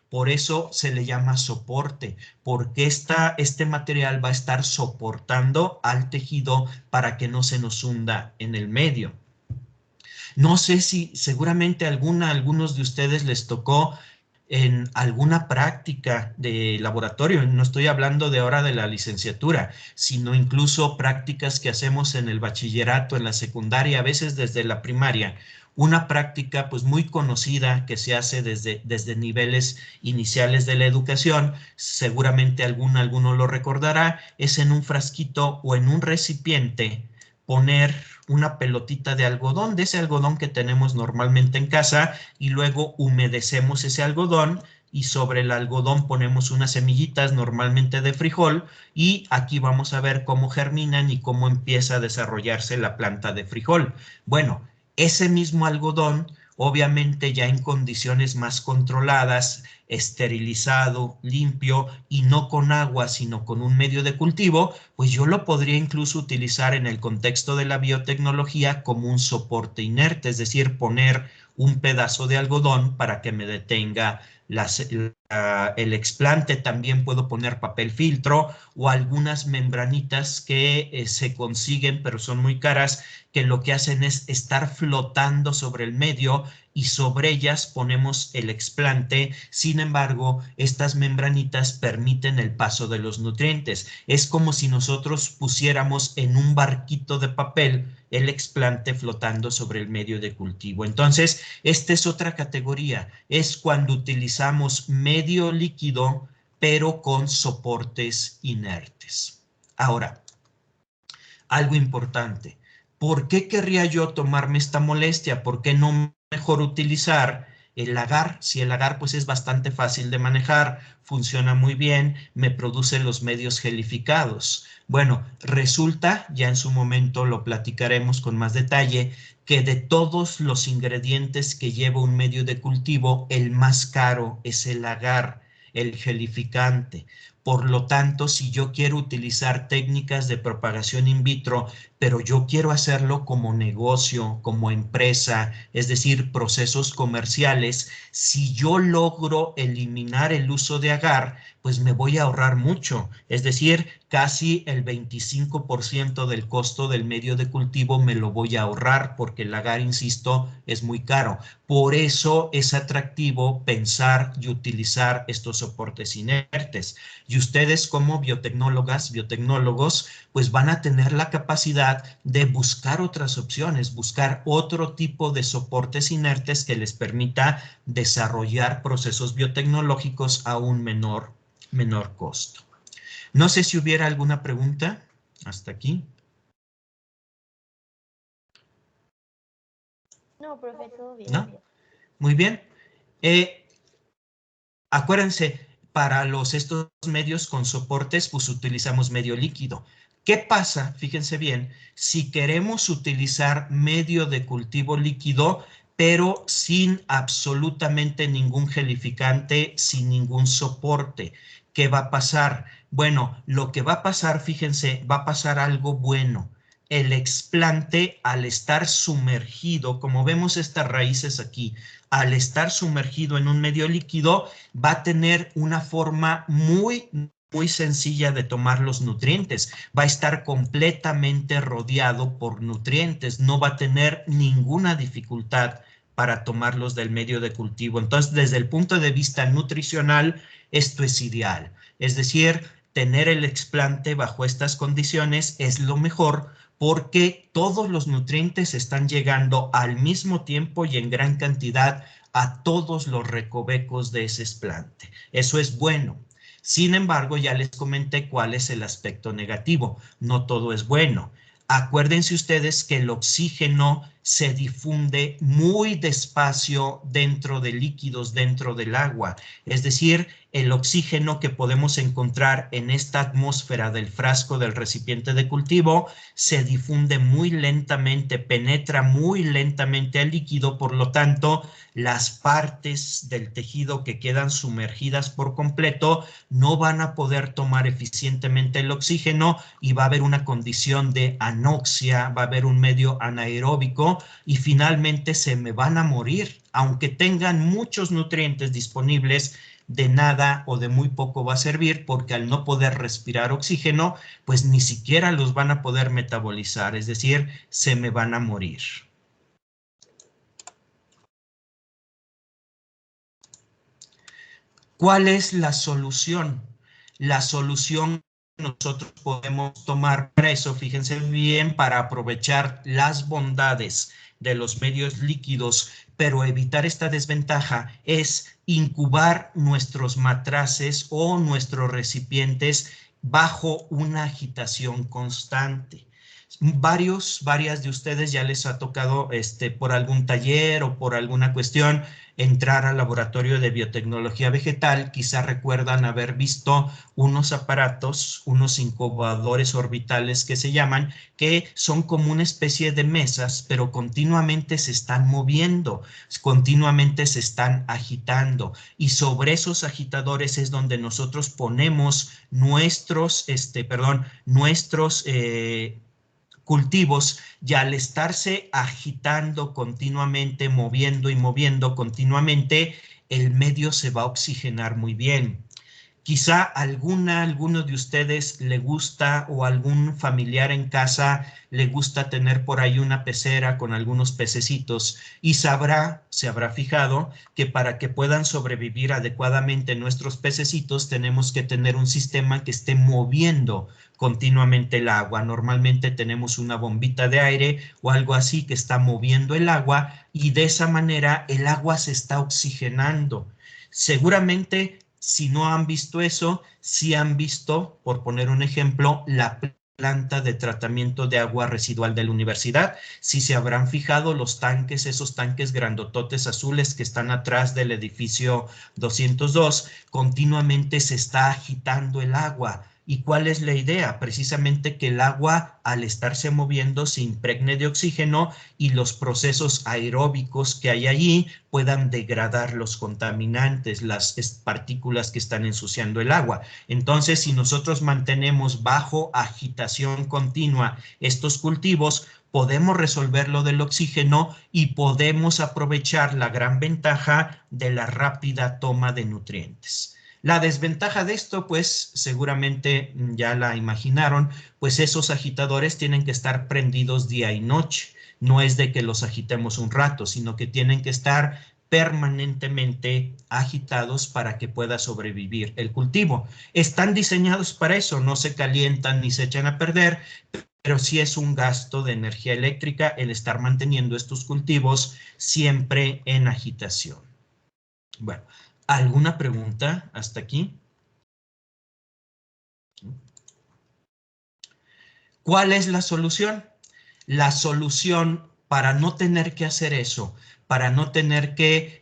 Por eso se le llama soporte, porque este material va a estar soportando al tejido para que no se nos hunda en el medio. No sé si seguramente algunos de ustedes les tocó en alguna práctica de laboratorio. No estoy hablando de ahora de la licenciatura, sino incluso prácticas que hacemos en el bachillerato, en la secundaria, a veces desde la primaria. Una práctica pues muy conocida que se hace desde niveles iniciales de la educación, seguramente alguno lo recordará, es en un frasquito o en un recipiente poner una pelotita de algodón, de ese algodón que tenemos normalmente en casa, y luego humedecemos ese algodón y sobre el algodón ponemos unas semillitas normalmente de frijol, y aquí vamos a ver cómo germinan y cómo empieza a desarrollarse la planta de frijol. Bueno, ese mismo algodón obviamente ya en condiciones más controladas, esterilizado, limpio y no con agua, sino con un medio de cultivo, pues yo lo podría incluso utilizar en el contexto de la biotecnología como un soporte inerte, es decir, poner un pedazo de algodón para que me detenga el explante. También puedo poner papel filtro o algunas membranitas que se consiguen, pero son muy caras, que lo que hacen es estar flotando sobre el medio y sobre ellas ponemos el explante. Sin embargo, estas membranitas permiten el paso de los nutrientes. Es como si nosotros pusiéramos en un barquito de papel el explante flotando sobre el medio de cultivo. Entonces, esta es otra categoría. Es cuando utilizamos medio líquido, pero con soportes inertes. Ahora, algo importante. ¿Por qué querría yo tomarme esta molestia? ¿Por qué no mejor utilizar el agar? Si el agar pues es bastante fácil de manejar, funciona muy bien, me produce los medios gelificados. Bueno, resulta, ya en su momento lo platicaremos con más detalle, que de todos los ingredientes que lleva un medio de cultivo, el más caro es el agar, el gelificante. Por lo tanto, si yo quiero utilizar técnicas de propagación in vitro, pero yo quiero hacerlo como negocio, como empresa, es decir, procesos comerciales, si yo logro eliminar el uso de agar, pues me voy a ahorrar mucho, es decir, casi el 25% del costo del medio de cultivo me lo voy a ahorrar porque el agar, insisto, es muy caro. Por eso es atractivo pensar y utilizar estos soportes inertes. Y ustedes como biotecnólogas, biotecnólogos, pues van a tener la capacidad de buscar otras opciones, buscar otro tipo de soportes inertes que les permita desarrollar procesos biotecnológicos a un menor costo. No sé si hubiera alguna pregunta hasta aquí. No, profe, todo bien. ¿No? Muy bien. Acuérdense, para estos medios con soportes, pues utilizamos medio líquido. ¿Qué pasa? Fíjense bien, si queremos utilizar medio de cultivo líquido, pero sin absolutamente ningún gelificante, sin ningún soporte, ¿qué va a pasar? Bueno, lo que va a pasar, fíjense, va a pasar algo bueno. El explante, al estar sumergido, como vemos estas raíces aquí, al estar sumergido en un medio líquido, va a tener una forma muy sencilla de tomar los nutrientes. Va a estar completamente rodeado por nutrientes. No va a tener ninguna dificultad para tomarlos del medio de cultivo. Entonces, desde el punto de vista nutricional, esto es ideal. Es decir, tener el explante bajo estas condiciones es lo mejor, porque todos los nutrientes están llegando al mismo tiempo y en gran cantidad a todos los recovecos de ese explante. Eso es bueno. Sin embargo, ya les comenté cuál es el aspecto negativo. No todo es bueno. Acuérdense ustedes que el oxígeno se difunde muy despacio dentro de líquidos, dentro del agua. Es decir, el oxígeno que podemos encontrar en esta atmósfera del frasco del recipiente de cultivo se difunde muy lentamente, penetra muy lentamente al líquido, por lo tanto, las partes del tejido que quedan sumergidas por completo no van a poder tomar eficientemente el oxígeno y va a haber una condición de anoxia, va a haber un medio anaeróbico y finalmente se me van a morir, aunque tengan muchos nutrientes disponibles. De nada o de muy poco va a servir, porque al no poder respirar oxígeno, pues ni siquiera los van a poder metabolizar, es decir, se me van a morir. ¿Cuál es la solución? La solución que nosotros podemos tomar para eso, fíjense bien, para aprovechar las bondades de los medios líquidos, pero evitar esta desventaja, es incubar nuestros matraces o nuestros recipientes bajo una agitación constante. Varias de ustedes ya les ha tocado por algún taller o por alguna cuestión entrar al laboratorio de biotecnología vegetal, quizá recuerdan haber visto unos aparatos, unos incubadores orbitales que se llaman, que son como una especie de mesas, pero continuamente se están moviendo, continuamente se están agitando, y sobre esos agitadores es donde nosotros ponemos nuestros cultivos, y al estarse agitando continuamente, moviendo y moviendo continuamente, el medio se va a oxigenar muy bien. Quizá alguno de ustedes le gusta, o algún familiar en casa le gusta tener por ahí una pecera con algunos pececitos, y se habrá fijado que para que puedan sobrevivir adecuadamente nuestros pececitos tenemos que tener un sistema que esté moviendo continuamente el agua. Normalmente tenemos una bombita de aire o algo así que está moviendo el agua, y de esa manera el agua se está oxigenando. Seguramente, si no han visto eso, sí han visto, por poner un ejemplo, la planta de tratamiento de agua residual de la universidad. Si se habrán fijado los tanques, esos tanques grandototes azules que están atrás del edificio 202, continuamente se está agitando el agua. ¿Y cuál es la idea? Precisamente que el agua, al estarse moviendo, se impregne de oxígeno y los procesos aeróbicos que hay allí puedan degradar los contaminantes, las partículas que están ensuciando el agua. Entonces, si nosotros mantenemos bajo agitación continua estos cultivos, podemos resolver lo del oxígeno y podemos aprovechar la gran ventaja de la rápida toma de nutrientes. La desventaja de esto, pues seguramente ya la imaginaron, pues esos agitadores tienen que estar prendidos día y noche. No es de que los agitemos un rato, sino que tienen que estar permanentemente agitados para que pueda sobrevivir el cultivo. Están diseñados para eso, no se calientan ni se echan a perder, pero sí es un gasto de energía eléctrica el estar manteniendo estos cultivos siempre en agitación. Bueno, ¿alguna pregunta hasta aquí? ¿Cuál es la solución? La solución para no tener que hacer eso, para no tener que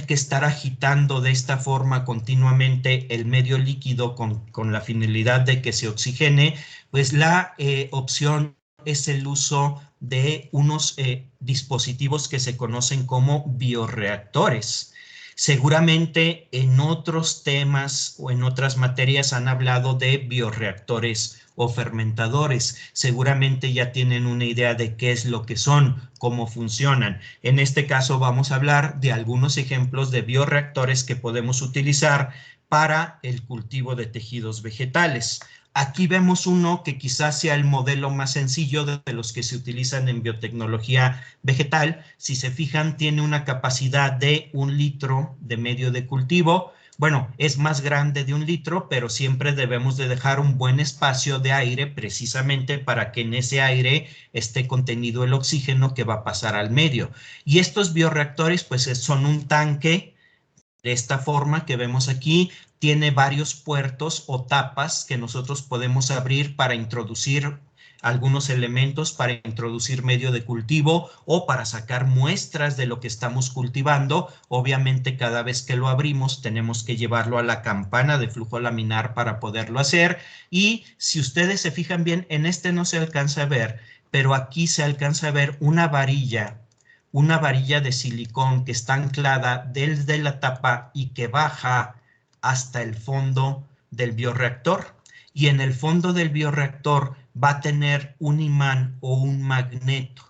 estar agitando de esta forma continuamente el medio líquido con la finalidad de que se oxigene, pues la opción es el uso de unos dispositivos que se conocen como bioreactores. Seguramente en otros temas o en otras materias han hablado de bioreactores o fermentadores. Seguramente ya tienen una idea de qué es lo que son, cómo funcionan. En este caso vamos a hablar de algunos ejemplos de bioreactores que podemos utilizar para el cultivo de tejidos vegetales. Aquí vemos uno que quizás sea el modelo más sencillo de los que se utilizan en biotecnología vegetal. Si se fijan, tiene una capacidad de 1 litro de medio de cultivo. Bueno, es más grande de 1 litro, pero siempre debemos de dejar un buen espacio de aire precisamente para que en ese aire esté contenido el oxígeno que va a pasar al medio. Y estos bioreactores pues son un tanque de esta forma que vemos aquí. Tiene varios puertos o tapas que nosotros podemos abrir para introducir algunos elementos, para introducir medio de cultivo o para sacar muestras de lo que estamos cultivando. Obviamente cada vez que lo abrimos tenemos que llevarlo a la campana de flujo laminar para poderlo hacer. Y si ustedes se fijan bien, en este no se alcanza a ver, pero aquí se alcanza a ver una varilla de silicón que está anclada desde la tapa y que baja hasta el fondo del bioreactor. Y en el fondo del bioreactor va a tener un imán o un magneto.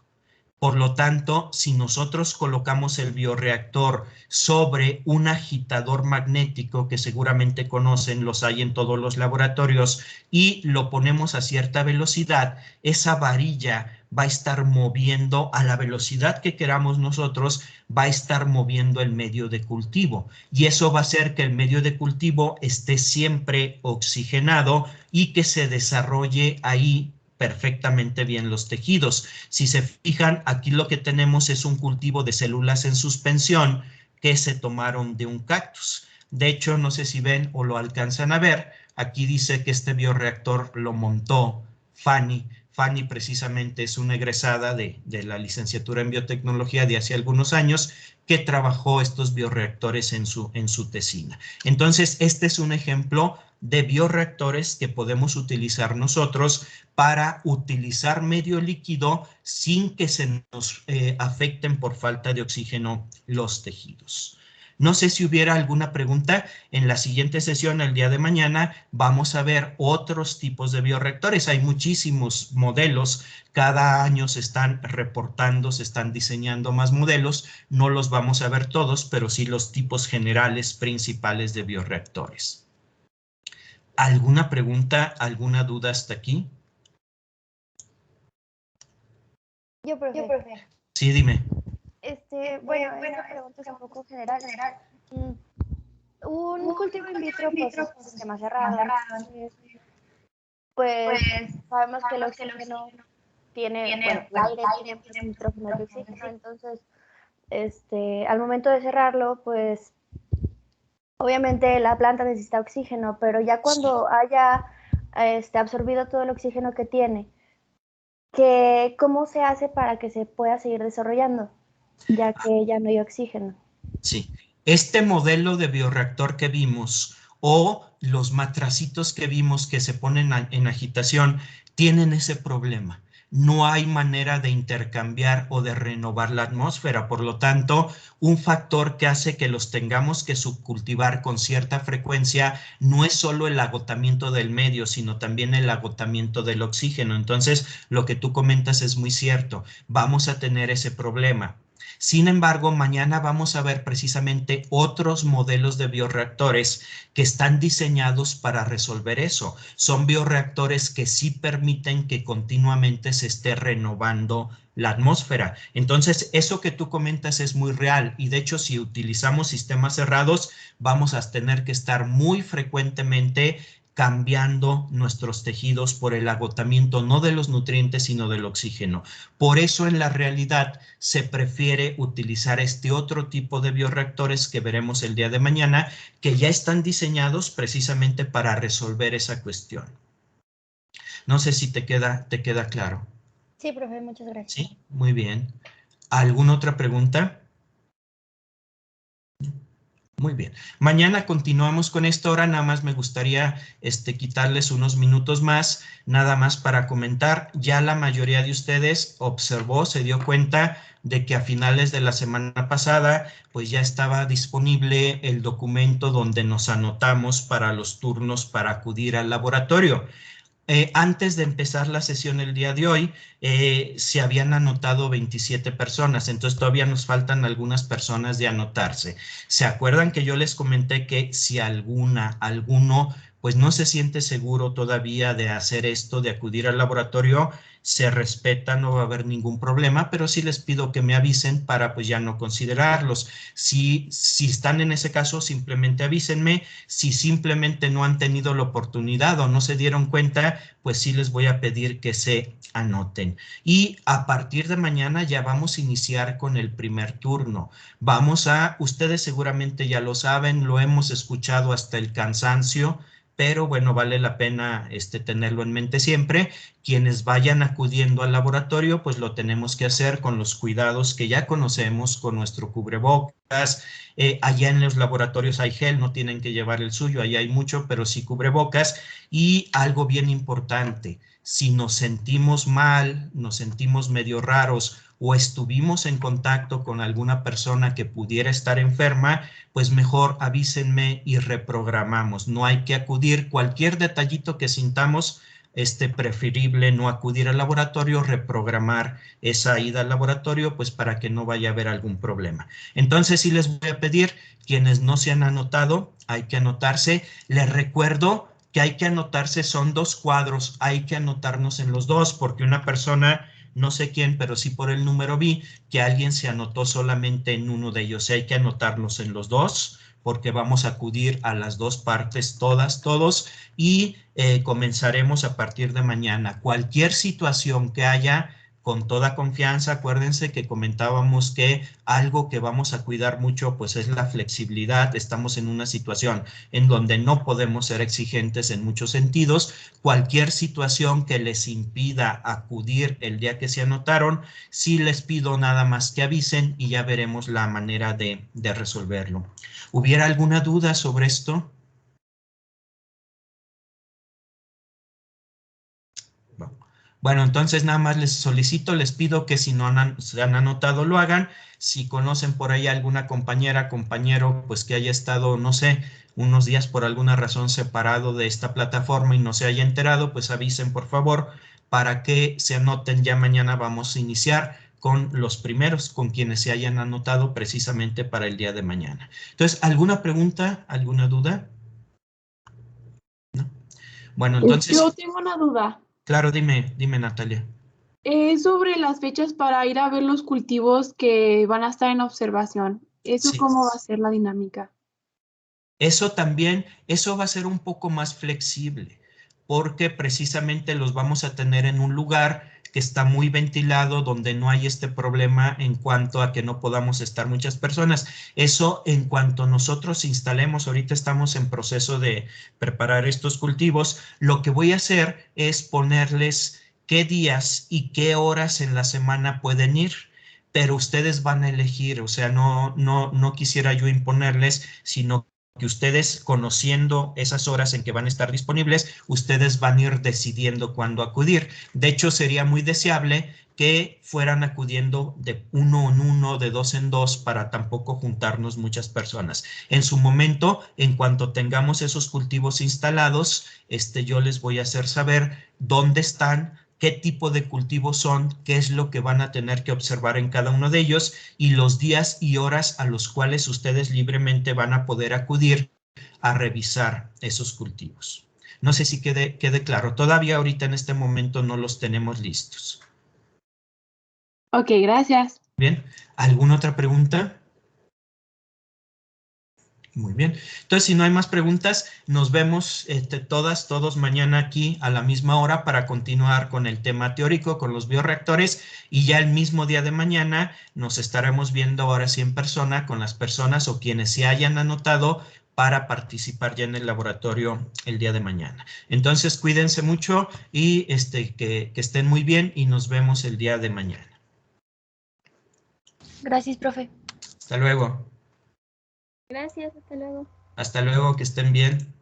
Por lo tanto, si nosotros colocamos el bioreactor sobre un agitador magnético, que seguramente conocen, los hay en todos los laboratorios, y lo ponemos a cierta velocidad, esa varilla va a estar moviendo a la velocidad que queramos nosotros, va a estar moviendo el medio de cultivo. Y eso va a hacer que el medio de cultivo esté siempre oxigenado y que se desarrolle ahí perfectamente bien los tejidos. Si se fijan, aquí lo que tenemos es un cultivo de células en suspensión que se tomaron de un cactus. De hecho, no sé si ven o lo alcanzan a ver, aquí dice que este bioreactor lo montó Fanny Fanny precisamente es una egresada de la licenciatura en biotecnología de hace algunos años que trabajó estos bioreactores en su tesina. Entonces, este es un ejemplo de bioreactores que podemos utilizar nosotros para utilizar medio líquido sin que se nos afecten por falta de oxígeno los tejidos. No sé si hubiera alguna pregunta. En la siguiente sesión, el día de mañana, vamos a ver otros tipos de bioreactores. Hay muchísimos modelos. Cada año se están reportando, se están diseñando más modelos. No los vamos a ver todos, pero sí los tipos generales principales de bioreactores. ¿Alguna pregunta, alguna duda hasta aquí? Yo, profe. Sí, dime. Bueno, esa pregunta es un poco general. Un cultivo in vitro, pues, es un sistema cerrado. Pues, sabemos que el oxígeno tiene, bueno, el aire tiene pues, nitrógeno y oxígeno, entonces, al momento de cerrarlo, pues, obviamente la planta necesita oxígeno, pero ya cuando haya absorbido todo el oxígeno que tiene, ¿cómo se hace para que se pueda seguir desarrollando, ya que ya no hay oxígeno? Sí, este modelo de bioreactor que vimos o los matracitos que vimos que se ponen en agitación tienen ese problema. No hay manera de intercambiar o de renovar la atmósfera. Por lo tanto, un factor que hace que los tengamos que subcultivar con cierta frecuencia no es solo el agotamiento del medio, sino también el agotamiento del oxígeno. Entonces, lo que tú comentas es muy cierto. Vamos a tener ese problema. Sin embargo, mañana vamos a ver precisamente otros modelos de bioreactores que están diseñados para resolver eso. Son bioreactores que sí permiten que continuamente se esté renovando la atmósfera. Entonces, eso que tú comentas es muy real y de hecho, si utilizamos sistemas cerrados, vamos a tener que estar muy frecuentemente cambiando nuestros tejidos por el agotamiento no de los nutrientes, sino del oxígeno. Por eso, en la realidad, se prefiere utilizar este otro tipo de bioreactores que veremos el día de mañana, que ya están diseñados precisamente para resolver esa cuestión. No sé si te queda claro. Sí, profe, muchas gracias. Sí, muy bien. ¿Alguna otra pregunta? Muy bien. Mañana continuamos con esto. Ahora nada más me gustaría quitarles unos minutos más, nada más para comentar. Ya la mayoría de ustedes observó, se dio cuenta de que a finales de la semana pasada, pues ya estaba disponible el documento donde nos anotamos para los turnos para acudir al laboratorio. Antes de empezar la sesión el día de hoy, se habían anotado 27 personas, entonces todavía nos faltan algunas personas de anotarse. ¿Se acuerdan que yo les comenté que si alguno, pues no se siente seguro todavía de hacer esto, de acudir al laboratorio, se respeta, no va a haber ningún problema, pero sí les pido que me avisen para pues ya no considerarlos. Si están en ese caso, simplemente avísenme. Si simplemente no han tenido la oportunidad o no se dieron cuenta, pues sí les voy a pedir que se anoten. Y a partir de mañana ya vamos a iniciar con el primer turno. Ustedes seguramente ya lo saben, lo hemos escuchado hasta el cansancio, pero bueno, vale la pena tenerlo en mente siempre. Quienes vayan acudiendo al laboratorio, pues lo tenemos que hacer con los cuidados que ya conocemos, con nuestro cubrebocas. Allá en los laboratorios hay gel, no tienen que llevar el suyo, allá hay mucho, pero sí cubrebocas. Y algo bien importante, si nos sentimos mal, nos sentimos medio raros o estuvimos en contacto con alguna persona que pudiera estar enferma, pues mejor avísenme y reprogramamos. No hay que acudir, cualquier detallito que sintamos, preferible no acudir al laboratorio, reprogramar esa ida al laboratorio, pues para que no vaya a haber algún problema. Entonces sí les voy a pedir, quienes no se han anotado, hay que anotarse. Les recuerdo que hay que anotarse, son 2 cuadros, hay que anotarnos en los 2, porque una persona, no sé quién, pero sí por el número vi que alguien se anotó solamente en uno de ellos. Hay que anotarnos en los 2, porque vamos a acudir a las 2 partes, todos, y comenzaremos a partir de mañana. Cualquier situación que haya, con toda confianza. Acuérdense que comentábamos que algo que vamos a cuidar mucho pues es la flexibilidad. Estamos en una situación en donde no podemos ser exigentes en muchos sentidos. Cualquier situación que les impida acudir el día que se anotaron, sí les pido nada más que avisen y ya veremos la manera de resolverlo. ¿Hubiera alguna duda sobre esto? Bueno, entonces nada más les solicito, les pido que si no se han anotado lo hagan. Si conocen por ahí alguna compañera, compañero, pues que haya estado, no sé, unos días por alguna razón separado de esta plataforma y no se haya enterado, pues avisen por favor para que se anoten. Ya mañana vamos a iniciar con los primeros, con quienes se hayan anotado precisamente para el día de mañana. Entonces, ¿alguna pregunta, alguna duda? ¿No? Bueno, entonces, Yo tengo una duda. claro, dime, Natalia. Es sobre las fechas para ir a ver los cultivos que van a estar en observación. ¿Eso Sí. cómo va a ser la dinámica? Eso también, eso va a ser un poco más flexible, porque precisamente los vamos a tener en un lugar que está muy ventilado, donde no hay este problema en cuanto a que no podamos estar muchas personas. Eso en cuanto nosotros instalemos, ahorita estamos en proceso de preparar estos cultivos, lo que voy a hacer es ponerles qué días y qué horas en la semana pueden ir, pero ustedes van a elegir. O sea, no quisiera yo imponerles, sino que ustedes, conociendo esas horas en que van a estar disponibles, ustedes van a ir decidiendo cuándo acudir. De hecho, sería muy deseable que fueran acudiendo de uno en uno, de dos en dos, para tampoco juntarnos muchas personas. En su momento, en cuanto tengamos esos cultivos instalados, yo les voy a hacer saber dónde están, qué tipo de cultivos son, qué es lo que van a tener que observar en cada uno de ellos y los días y horas a los cuales ustedes libremente van a poder acudir a revisar esos cultivos. No sé si quede claro. Todavía ahorita en este momento no los tenemos listos. Ok, gracias. Bien, ¿alguna otra pregunta? Muy bien. Entonces, si no hay más preguntas, nos vemos todos mañana aquí a la misma hora para continuar con el tema teórico, con los bioreactores, y ya el mismo día de mañana nos estaremos viendo ahora sí en persona con las personas o quienes se hayan anotado para participar ya en el laboratorio el día de mañana. Entonces, cuídense mucho y que estén muy bien y nos vemos el día de mañana. Gracias, profe. Hasta luego. Gracias, hasta luego. Hasta luego, que estén bien.